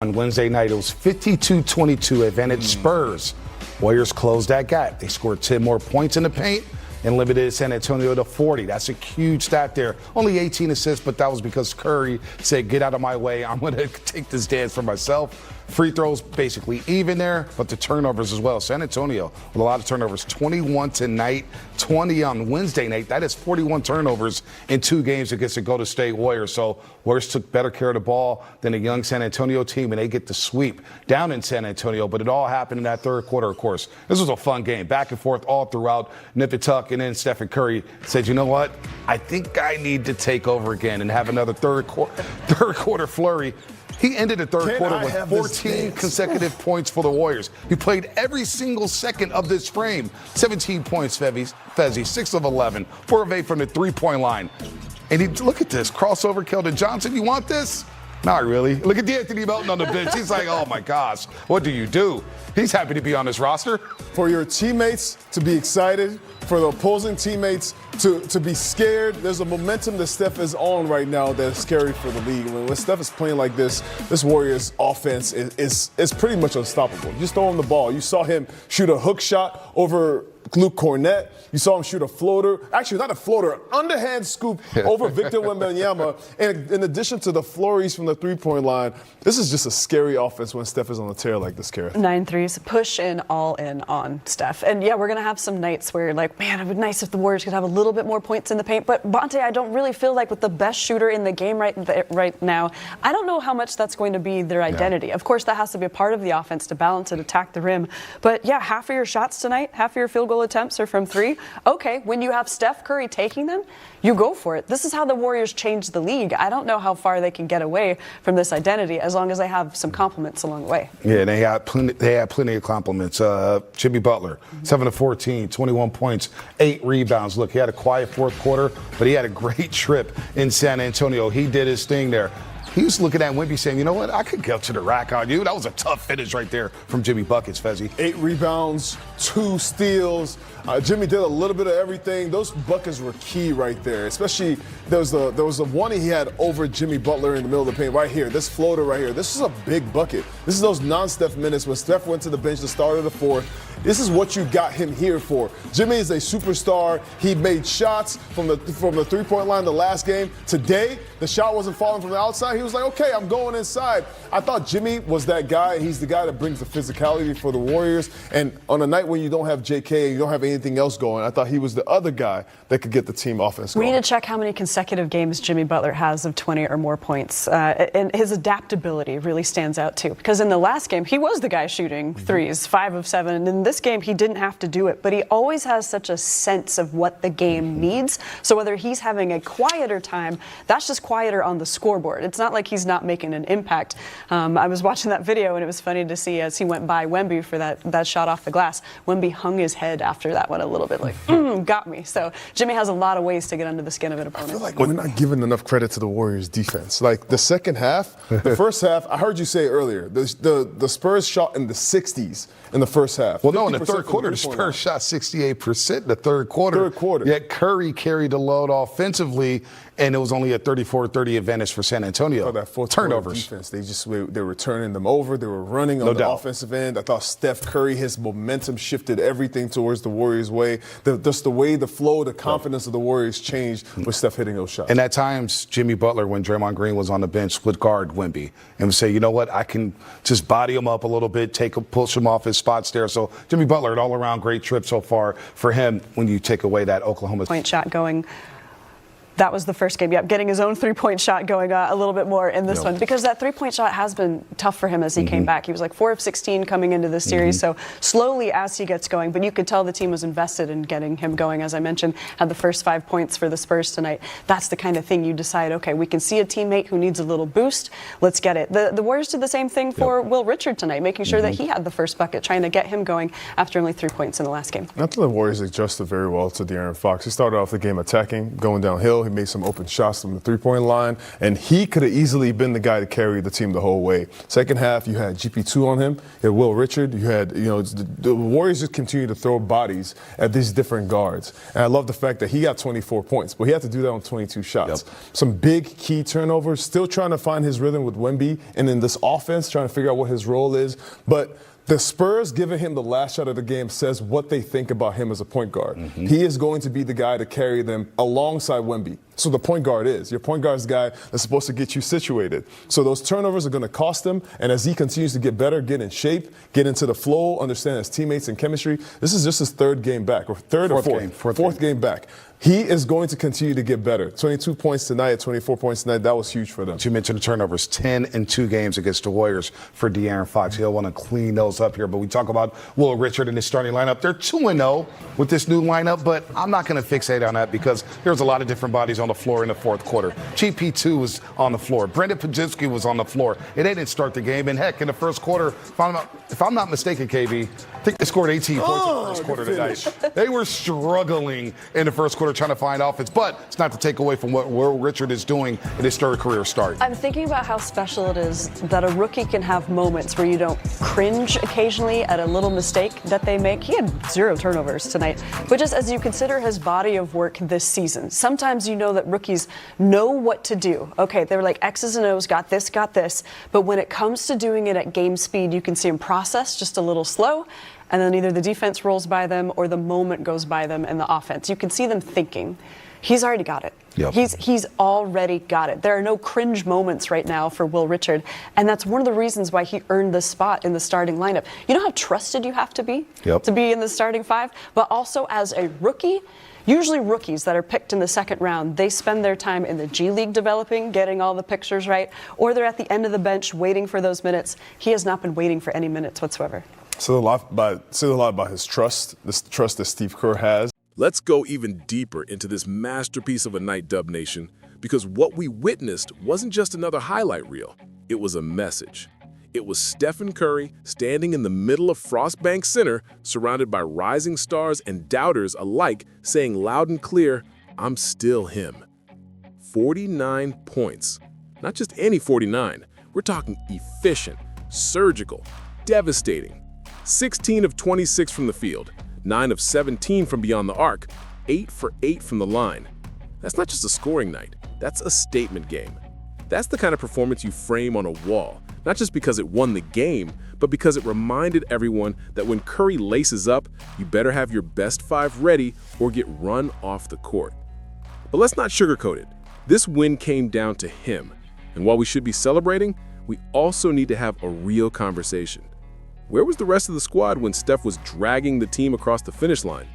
On Wednesday night, it was 52-22 advantage Spurs. Warriors closed that gap. They scored 10 more points in the paint and limited San Antonio to 40. That's a huge stat there. Only 18 assists, but that was because Curry said, get out of my way. I'm going to take this dance for myself. Free throws basically even there, but the turnovers as well. San Antonio with a lot of turnovers, 21 tonight, 20 on Wednesday night. That is 41 turnovers in 2 games against the Golden State Warriors. So Warriors took better care of the ball than a young San Antonio team, and they get the sweep down in San Antonio. But it all happened in that third quarter, of course. This was a fun game, back and forth all throughout, nip and tuck, and then Steph and Curry said, you know what? I think I need to take over again and have another third quarter flurry. He ended the third quarter with 14 consecutive points for the Warriors. He played every single second of this frame. 17 points, Fezzi, 6 of 11, 4 of 8 from the three-point line. And look at this, crossover, Keldon Johnson, you want this? Not really. Look at D'Anthony Melton on the bench. He's like, oh my gosh, what do you do? He's happy to be on this roster. For your teammates to be excited, for the opposing teammates to be scared, there's a momentum that Steph is on right now that's scary for the league. When Steph is playing like this Warriors offense is pretty much unstoppable. Just throw him the ball. You saw him shoot a hook shot over Luke Cornett. You saw him shoot a floater. Actually, not a floater, underhand scoop over Victor Wembanyama. And in addition to the flurries from the three-point line, this is just a scary offense when Steph is on a tear like this, Kara. 9 threes, push in, all in on Steph. And yeah, we're going to have some nights where you're like, man, it would be nice if the Warriors could have a little bit more points in the paint. But Bonte, I don't really feel like with the best shooter in the game right now, I don't know how much that's going to be their identity. Yeah. Of course, that has to be a part of the offense to balance it, attack the rim. But yeah, half of your shots tonight, half of your field goal attempts are from 3. Okay, when you have Steph Curry taking them, you go for it. This is how the Warriors changed the league. I don't know how far they can get away from this identity as long as they have some compliments along the way. Yeah, they had plenty of compliments. Jimmy Butler, 7 of 14, 21 points, 8 rebounds. Look, he had a quiet fourth quarter, but he had a great trip in San Antonio. He did his thing there. He was looking at Wemby saying, you know what, I could get to the rack on you. That was a tough finish right there from Jimmy Buckets, Fezzi. 8 rebounds, 2 steals. Jimmy did a little bit of everything. Those buckets were key right there, especially there was the one he had over Jimmy Butler in the middle of the paint right here. This floater right here. This is a big bucket. This is those non-Steph minutes when Steph went to the bench the start of the fourth. This is what you got him here for. Jimmy is a superstar. He made shots from the three-point line the last game. Today, the shot wasn't falling from the outside. He was like, okay, I'm going inside. I thought Jimmy was that guy. He's the guy that brings the physicality for the Warriors. And on a night when you don't have JK and you don't have anything else going, I thought he was the other guy that could get the team offense going. We need to check how many consecutive games Jimmy Butler has of 20 or more points. And his adaptability really stands out, too. Because in the last game, he was the guy shooting threes, 5 of 7. And in this game, he didn't have to do it. But he always has such a sense of what the game needs. So whether he's having a quieter time, that's just quieter on the scoreboard. It's not like he's not making an impact. I was watching that video, and it was funny to see as he went by Wemby for that shot off the glass. Wemby hung his head after that one a little bit, like, got me. So Jimmy has a lot of ways to get under the skin of an opponent. I feel like we're not giving enough credit to the Warriors' defense. Like the second half, the first half, I heard you say earlier, the Spurs shot in the 60s in the first half. Well, no, in the third quarter, the Spurs shot 68% in the third quarter. Yet Curry carried the load offensively, and it was only a 34-30 advantage for San Antonio. That fourth turnovers. Defense, they were turning them over. They were running on the offensive end. I thought Steph Curry, his momentum shifted everything towards the Warriors' way. Just the way the flow, the confidence of the Warriors changed with Steph hitting those shots. And at times, Jimmy Butler, when Draymond Green was on the bench, would guard Wemby and would say, you know what, I can just body him up a little bit, push him off his spots there. So Jimmy Butler, an all-around great trip so far for him when you take away that Oklahoma point shot going. That was the first game. Yep, getting his own three-point shot going a little bit more in this one, because that three-point shot has been tough for him as he came back. He was like 4 of 16 coming into the series, so slowly as he gets going. But you could tell the team was invested in getting him going. As I mentioned, had the first 5 points for the Spurs tonight. That's the kind of thing you decide, okay, we can see a teammate who needs a little boost. Let's get it. The Warriors did the same thing for Will Richard tonight, making sure that he had the first bucket, trying to get him going after only 3 points in the last game. I think the Warriors adjusted very well to De'Aaron Fox. He started off the game attacking, going downhill. He made some open shots from the three-point line, and he could have easily been the guy to carry the team the whole way. Second half, you had GP2 on him, you had Will Richard, you had, the Warriors just continue to throw bodies at these different guards. And I love the fact that he got 24 points, but he had to do that on 22 shots. Yep. Some big key turnovers, still trying to find his rhythm with Wemby, and in this offense, trying to figure out what his role is. But the Spurs giving him the last shot of the game says what they think about him as a point guard. Mm-hmm. He is going to be the guy to carry them alongside Wemby. So the point guard is. Your point guard is the guy that's supposed to get you situated. So those turnovers are going to cost him. And as he continues to get better, get in shape, get into the flow, understand his teammates and chemistry, this is just his third game back, or fourth game back. He is going to continue to get better. 22 points tonight, 24 points tonight. That was huge for them. You mentioned the turnovers, 10 in 2 games against the Warriors for De'Aaron Fox. He'll want to clean those up here. But we talk about Will Richard and his starting lineup. They're 2-0 with this new lineup, but I'm not going to fixate on that because there's a lot of different bodies on the floor in the fourth quarter. GP2 was on the floor. Brendan Podziemski was on the floor. And they didn't start the game. And heck, in the first quarter, if I'm not mistaken, KB, I think they scored 18 points in the first quarter tonight. They were struggling in the first quarter trying to find offense, but it's not to take away from what Will Richard is doing in his third career start. I'm thinking about how special it is that a rookie can have moments where you don't cringe occasionally at a little mistake that they make. He had 0 turnovers tonight, but just as you consider his body of work this season, sometimes you know that rookies know what to do. Okay, they're like X's and O's, got this, but when it comes to doing it at game speed, you can see him process just a little slow, and then either the defense rolls by them or the moment goes by them in the offense. You can see them thinking. He's already got it. Yep. He's already got it. There are no cringe moments right now for Will Richard, and that's one of the reasons why he earned this spot in the starting lineup. You know how trusted you have to be to be in the starting 5, but also as a rookie. Usually rookies that are picked in the second round, they spend their time in the G League developing, getting all the pictures right, or they're at the end of the bench waiting for those minutes. He has not been waiting for any minutes whatsoever. Says a lot about his trust, this trust that Steve Kerr has. Let's go even deeper into this masterpiece of a night, Dub Nation, because what we witnessed wasn't just another highlight reel. It was a message. It was Stephen Curry standing in the middle of Frostbank Center, surrounded by rising stars and doubters alike, saying loud and clear, "I'm still him." 49 points. Not just any 49. We're talking efficient, surgical, devastating. 16 of 26 from the field, 9 of 17 from beyond the arc, 8 for 8 from the line. That's not just a scoring night. That's a statement game. That's the kind of performance you frame on a wall, not just because it won the game, but because it reminded everyone that when Curry laces up, you better have your best 5 ready or get run off the court. But let's not sugarcoat it. This win came down to him. And while we should be celebrating, we also need to have a real conversation. Where was the rest of the squad when Steph was dragging the team across the finish line?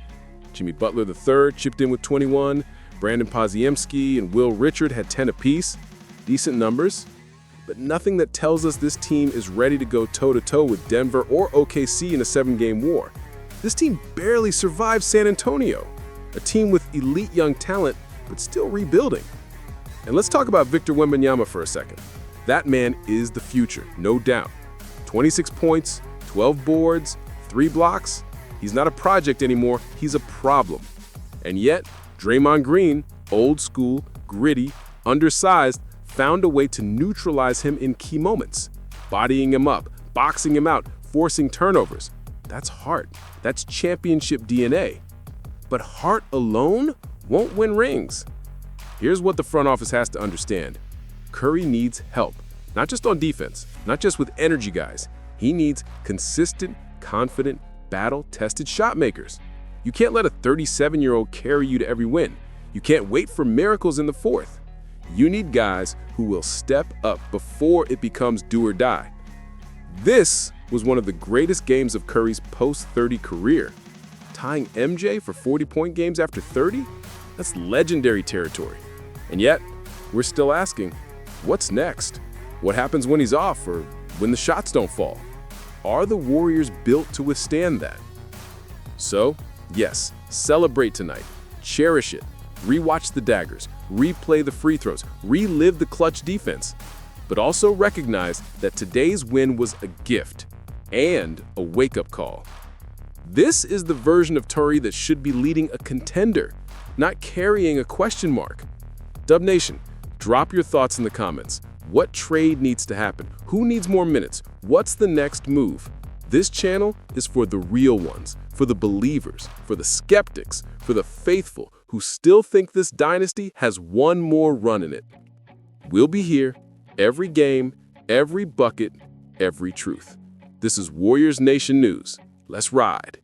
Jimmy Butler III chipped in with 21, Brandon Podziemski and Will Richard had 10 apiece. Decent numbers, but nothing that tells us this team is ready to go toe-to-toe with Denver or OKC in a 7-game war. This team barely survived San Antonio, a team with elite young talent, but still rebuilding. And let's talk about Victor Wembanyama for a second. That man is the future, no doubt. 26 points, 12 boards, 3 blocks. He's not a project anymore, he's a problem. And yet, Draymond Green, old school, gritty, undersized, found a way to neutralize him in key moments, bodying him up, boxing him out, forcing turnovers. That's heart. That's championship DNA. But heart alone won't win rings. Here's what the front office has to understand. Curry needs help, not just on defense, not just with energy guys. He needs consistent, confident, battle-tested shot makers. You can't let a 37-year-old carry you to every win. You can't wait for miracles in the fourth. You need guys who will step up before it becomes do or die. This was one of the greatest games of Curry's post-30 career. Tying MJ for 40-point games after 30? That's legendary territory. And yet, we're still asking, what's next? What happens when he's off or when the shots don't fall? Are the Warriors built to withstand that? So, yes, celebrate tonight. Cherish it. Rewatch the daggers, replay the free throws, relive the clutch defense. But also recognize that today's win was a gift and a wake-up call. This is the version of Curry that should be leading a contender, not carrying a question mark. Dub Nation, drop your thoughts in the comments. What trade needs to happen? Who needs more minutes? What's the next move? This channel is for the real ones, for the believers, for the skeptics, for the faithful who still think this dynasty has one more run in it. We'll be here every game, every bucket, every truth. This is Warriors Nation News. Let's ride.